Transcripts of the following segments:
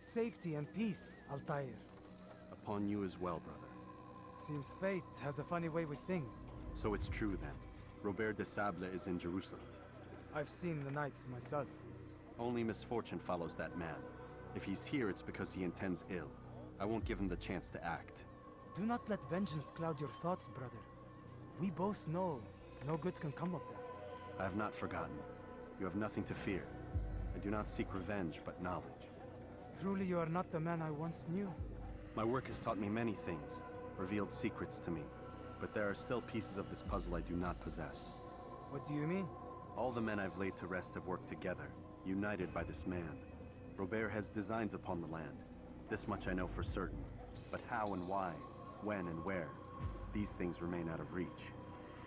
safety and peace, Altaïr. Upon you as well, brother. Seems fate has a funny way with things. So it's true then. Robert de Sable is in Jerusalem. I've seen the knights myself. Only misfortune follows that man. If he's here, it's because he intends ill. I won't give him the chance to act. Do not let vengeance cloud your thoughts, brother. We both know no good can come of that. I have not forgotten. You have nothing to fear. I do not seek revenge, but knowledge. Truly you are not the man I once knew. My work has taught me many things, revealed secrets to me. But there are still pieces of this puzzle I do not possess. What do you mean? All the men I've laid to rest have worked together, united by this man. Robert has designs upon the land. This much I know for certain. But how and why, when and where, these things remain out of reach.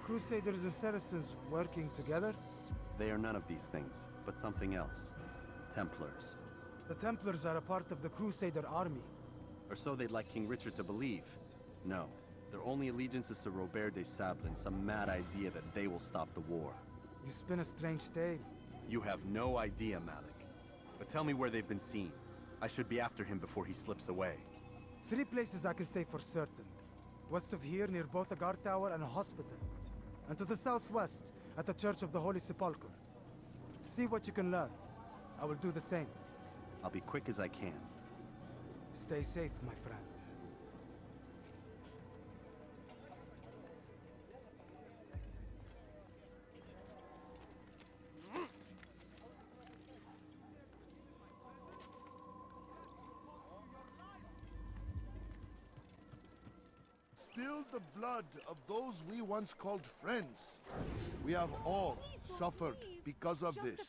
Crusaders and Saracens working together? They are none of these things, but something else. Templars. The Templars are a part of the Crusader army. Or so they'd like King Richard to believe. No, their only allegiance is to Robert de Sable and some mad idea that they will stop the war. You spin a strange tale. You have no idea, Malik. But tell me where they've been seen. I should be after him before he slips away. 3 places I can say for certain. West of here, near both a guard tower and a hospital. And to the southwest, at the Church of the Holy Sepulchre. See what you can learn. I will do the same. I'll be quick as I can. Stay safe, my friend. Spilled the blood of those we once called friends. We have all suffered because of this.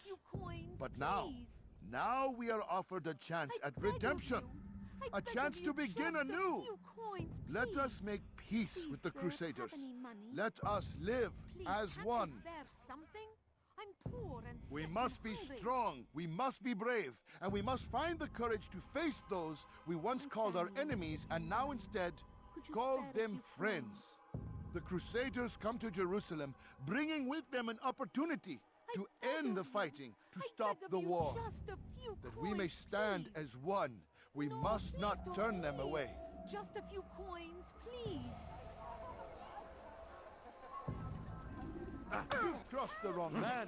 But now we are offered a chance at redemption. A chance to begin anew. Let us make peace with the Crusaders. Let us live as one. We must be strong, we must be brave, and we must find the courage to face those we once called our enemies and now instead call them friends. The Crusaders come to Jerusalem, bringing with them an opportunity to end the fighting, to stop the war. That we may stand as one, we must not turn them away. Just a few coins, please. You've crossed the wrong man.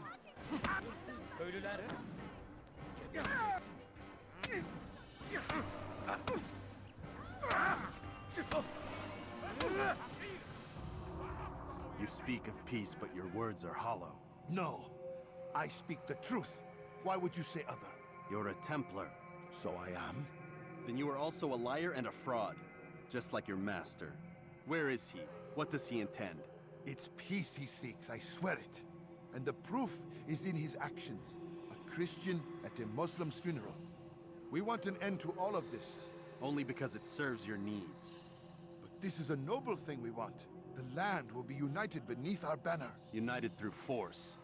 You speak of peace, but your words are hollow. No, I speak the truth. Why would you say other? You're a Templar. So I am. Then you are also a liar and a fraud, just like your master. Where is he? What does he intend? It's peace he seeks, I swear it. And the proof is in his actions. A Christian at a Muslim's funeral. We want an end to all of this. Only because it serves your needs. But this is a noble thing we want. The land will be united beneath our banner. United through force.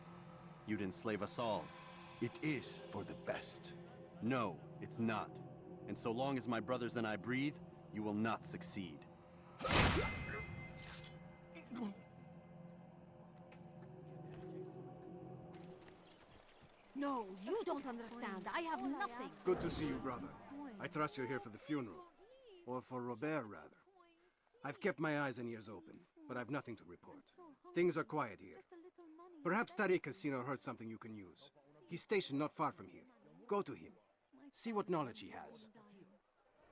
You'd enslave us all. It is for the best. No, it's not. And so long as my brothers and I breathe, you will not succeed. No, you don't understand. I have nothing. Good to see you, brother. I trust you're here for the funeral. Or for Robert, rather. I've kept my eyes and ears open, but I've nothing to report. Things are quiet here. Perhaps Tariq has seen or heard something you can use. He's stationed not far from here. Go to him. See what knowledge he has.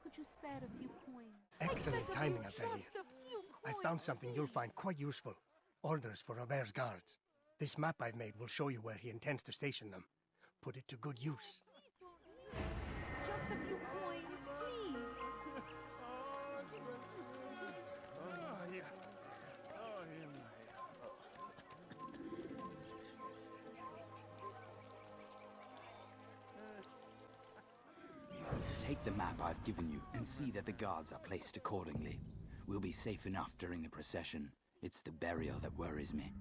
Could you spare a few coins? Excellent timing, Altaïr. Just a few I coins. found something you'll find quite useful. Orders for Robert's guards. This map I've made will show you where he intends to station them. Put it to good use. Just a few coins, please. Take the map I've given you and see that the guards are placed accordingly. We'll be safe enough during the procession. It's the burial that worries me.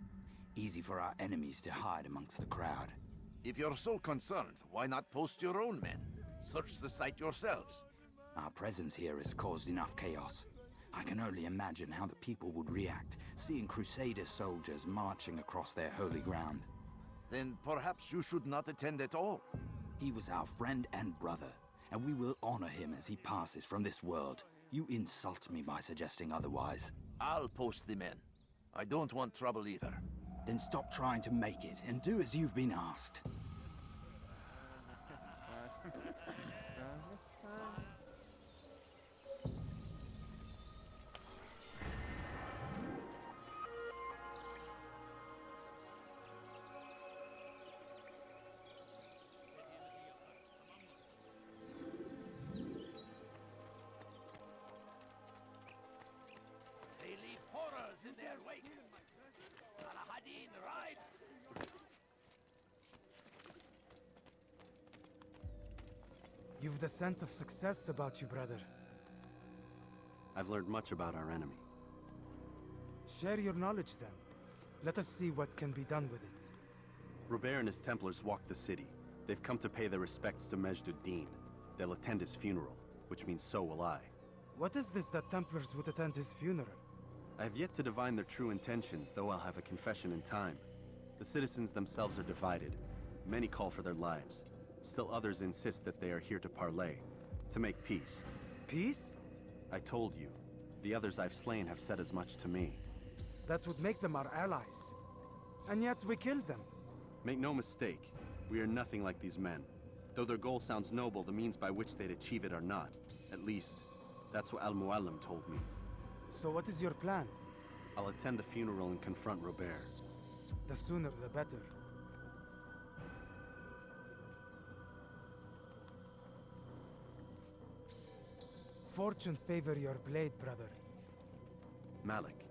Easy for our enemies to hide amongst the crowd. If you're so concerned, why not post your own men? Search the site yourselves. Our presence here has caused enough chaos. I can only imagine how the people would react, seeing Crusader soldiers marching across their holy ground. Then perhaps you should not attend at all. He was our friend and brother, and we will honor him as he passes from this world. You insult me by suggesting otherwise. I'll post the men. I don't want trouble either. Then stop trying to make it and do as you've been asked. They leave horrors in their wake. Al-Hadin, ride! You've the scent of success about you, brother. I've learned much about our enemy. Share your knowledge then. Let us see what can be done with it. Robert and his Templars walked the city. They've come to pay their respects to Majd-ud-Din. They'll attend his funeral, which means so will I. What is this that Templars would attend his funeral? I have yet to divine their true intentions, though I'll have a confession in time. The citizens themselves are divided. Many call for their lives. Still others insist that they are here to parley, to make peace. Peace? I told you. The others I've slain have said as much to me. That would make them our allies. And yet we killed them. Make no mistake, we are nothing like these men. Though their goal sounds noble, the means by which they'd achieve it are not. At least, that's what Al-Muallim told me. So what is your plan? I'll attend the funeral and confront Robert. The sooner the better. Fortune favor your blade, brother. Malik,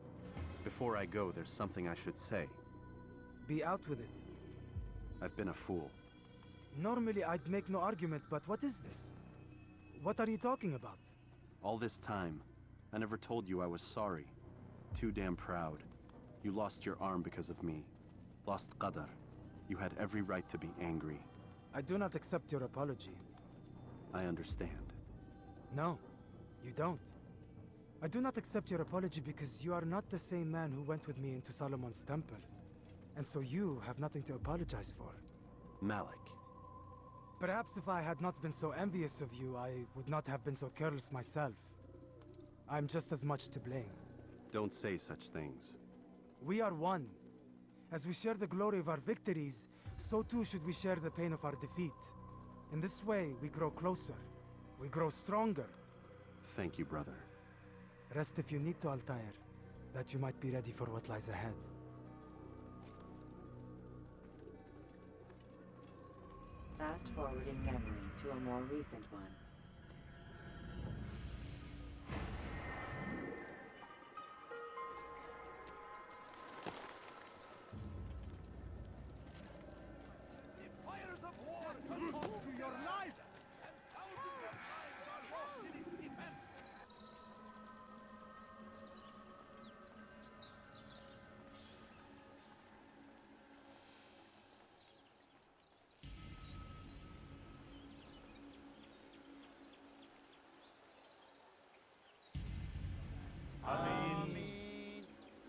before I go, there's something I should say. Be out with it. I've been a fool. Normally I'd make no argument, but what is this? What are you talking about? All this time, I never told you I was sorry. Too damn proud. You lost your arm because of me. Lost Qadar. You had every right to be angry. I do not accept your apology. I understand. No, you don't. I do not accept your apology because you are not the same man who went with me into Solomon's temple. And so you have nothing to apologize for. Malik. Perhaps if I had not been so envious of you, I would not have been so careless myself. I'm just as much to blame. Don't say such things. We are one. As we share the glory of our victories, so too should we share the pain of our defeat. In this way, we grow closer. We grow stronger. Thank you, brother. Rest if you need to, Altaïr, that you might be ready for what lies ahead. Fast forwarding memory to a more recent one. The fires of war consume your life! And thousands of lives are lost in its defense!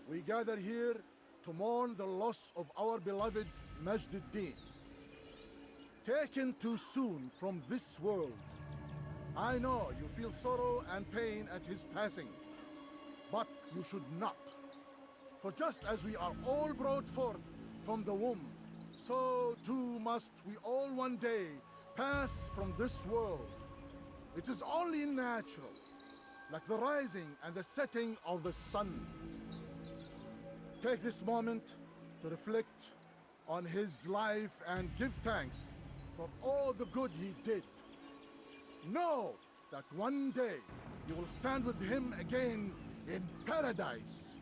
We gather here to mourn the loss of our beloved Majd-ud-Din. Taken too soon from this world. I know you feel sorrow and pain at his passing, but you should not. For just as we are all brought forth from the womb, so too must we all one day pass from this world. It is only natural, like the rising and the setting of the sun. Take this moment to reflect on his life and give thanks for all the good he did. Know that one day you will stand with him again in paradise.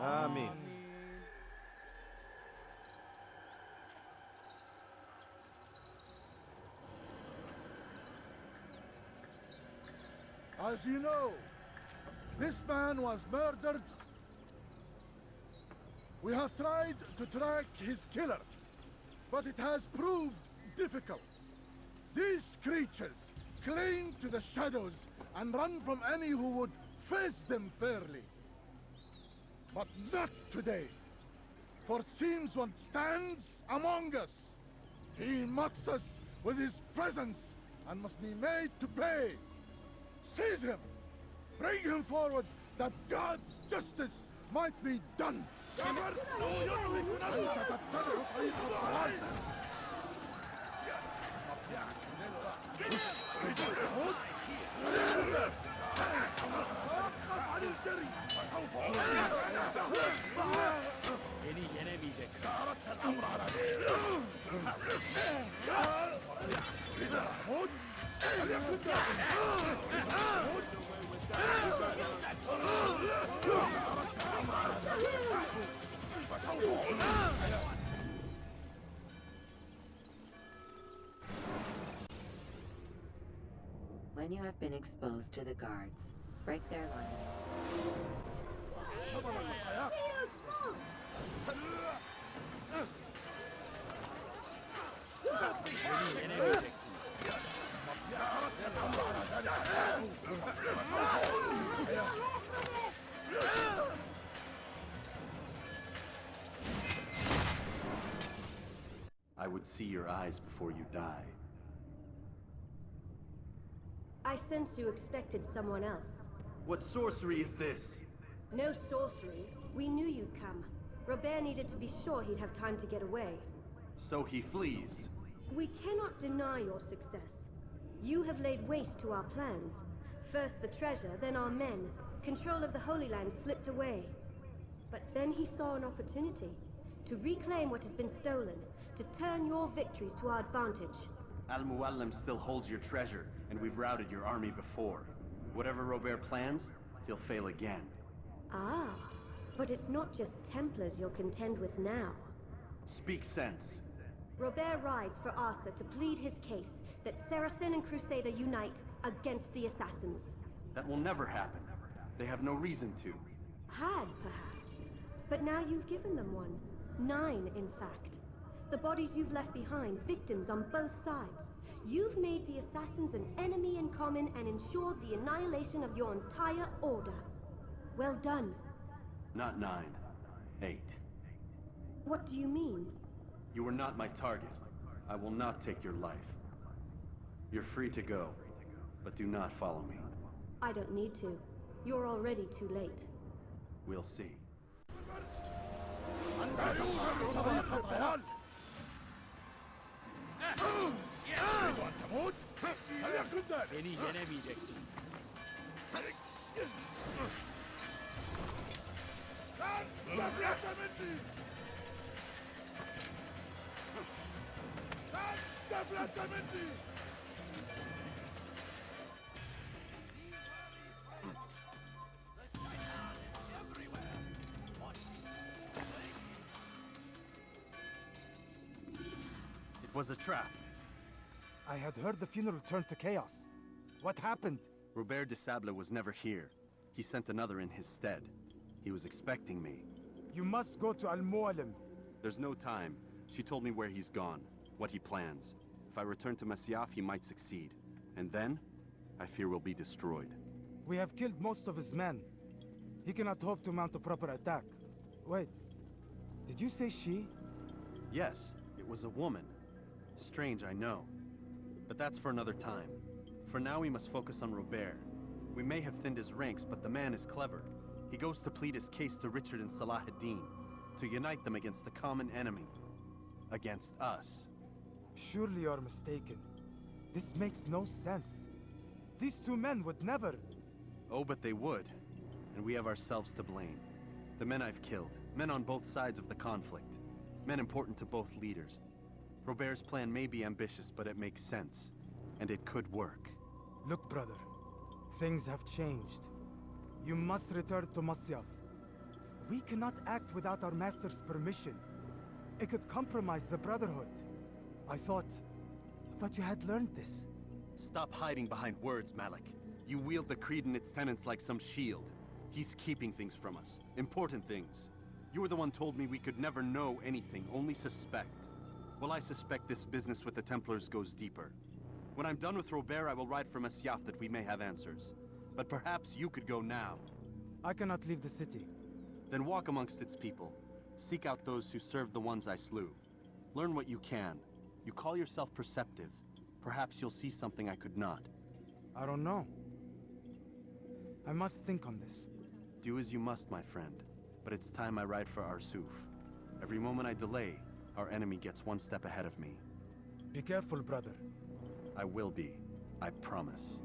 Amen. As you know, this man was murdered. We have tried to track his killer, but it has proved difficult. These creatures cling to the shadows and run from any who would face them fairly. But not today, for it seems one stands among us. He mocks us with his presence and must be made to pay. Seize him! Bring him forward that God's justice might be done! Beni yenemeyeceksin. When you have been exposed to the guards, break their line. I would see your eyes before you die. I sense you expected someone else. What sorcery is this? No sorcery. We knew you'd come. Robert needed to be sure he'd have time to get away. So he flees. We cannot deny your success. You have laid waste to our plans. First the treasure, then our men. Control of the Holy Land slipped away. But then he saw an opportunity to reclaim what has been stolen, to turn your victories to our advantage. Al-Muallim still holds your treasure, and we've routed your army before. Whatever Robert plans, he'll fail again. Ah, but it's not just Templars you'll contend with now. Speak sense. Robert rides for Arsa to plead his case that Saracen and Crusader unite against the Assassins. That will never happen. They have no reason to. Had, perhaps. But now you've given them one. 9, in fact. The bodies you've left behind, victims on both sides. You've made the Assassins an enemy in common and ensured the annihilation of your entire order. Well done. Not 9. 8. What do you mean? You were not my target. I will not take your life. You're free to go, but do not follow me. I don't need to. You're already too late. We'll see. Beni yenemeyeceksin. It was a trap. I had heard the funeral turned to chaos. What happened? Robert de Sable was never here. He sent another in his stead. He was expecting me. You must go to Al-Muallim. There's no time. She told me where he's gone, what he plans. If I return to Masyaf, he might succeed. And then, I fear we'll be destroyed. We have killed most of his men. He cannot hope to mount a proper attack. Wait, did you say she? Yes, it was a woman. Strange, I know. But that's for another time. For now, we must focus on Robert. We may have thinned his ranks, but the man is clever. He goes to plead his case to Richard and Salah ad-Din, to unite them against the common enemy. Against us. Surely you're mistaken. This makes no sense. These two men would never... Oh, but they would. And we have ourselves to blame. The men I've killed, men on both sides of the conflict. Men important to both leaders. Robert's plan may be ambitious, but it makes sense. And it could work. Look, brother. Things have changed. You must return to Masyaf. We cannot act without our master's permission. It could compromise the Brotherhood. I thought you had learned this. Stop hiding behind words, Malik. You wield the creed and its tenets like some shield. He's keeping things from us. Important things. You were the one told me we could never know anything, only suspect. Well, I suspect this business with the Templars goes deeper. When I'm done with Robert, I will ride for Masyaf that we may have answers. But perhaps you could go now. I cannot leave the city. Then walk amongst its people. Seek out those who served the ones I slew. Learn what you can. You call yourself perceptive. Perhaps you'll see something I could not. I don't know. I must think on this. Do as you must, my friend. But it's time I ride for Arsuf. Every moment I delay, our enemy gets one step ahead of me. Be careful, brother. I will be. I promise.